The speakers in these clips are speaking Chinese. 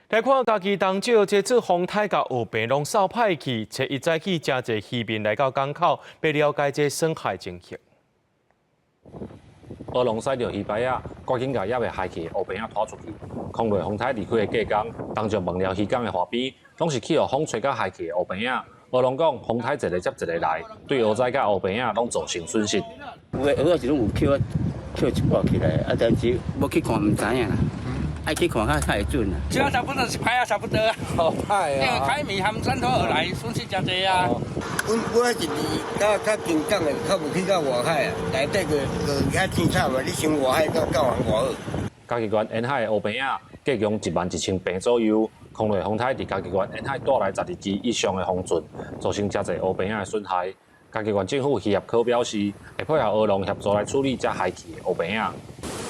来看家己当少，这次风台甲学病拢扫歹去，找一早起真侪渔民来到港口，要了解这损害情形。蚵龙驶着鱼排仔，赶紧甲也未害去的黑边仔拖出去。空内风台离开的隔工，当着问了鱼港的河边，拢是去互风吹甲害去的黑边仔。蚵龙讲，风台一个接一个来，对蚵仔甲黑边仔拢造成损失。有的蚵仔是拢有捡一挂起来，但是无去看唔知影啦。爱去看较会准啦。这差不多是拍啊，差不多啊。好歹因为啊！海米含山头而来，损失真济啊。我是离较近港的，较无去到外海啊。内底个遐天惨嘛，你想外海到外好。嘉义县沿海的黑边仔计共11000平左右，空内风台伫嘉义县沿海带来12支以上的风阵，造成真侪黑边仔的损害。嘉义县政府渔业科表示，会配合蚵龙协助来处理这害去的黑边仔。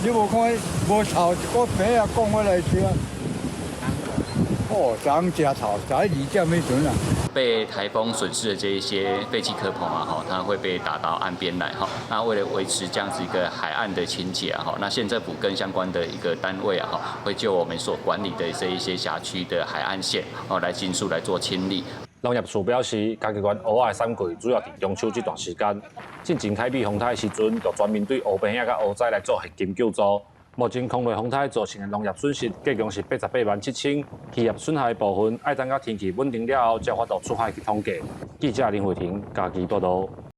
你无看无臭一个饼啊，讲我来听。哦，昨食臭，昨2点没准啊。被台风损失的这一些废弃壳棚啊，它会被打到岸边来哈。那为了维持这样子一个海岸的清洁啊，那县政府跟相关的一个单位啊，会就我们所管理的这一些辖区的海岸线来尽速来做清理。农业署表示，嘉义县蚵仔产季主要伫中秋这段时间，进前开辟风台的时阵，就专门对黑边仔甲蚵仔来做现金救助。目前空内风台造成的农业损失，计共是887000，渔业损害部分，爱等到天气稳定了后，才发到出海去统计。记者林慧婷，嘉义报道。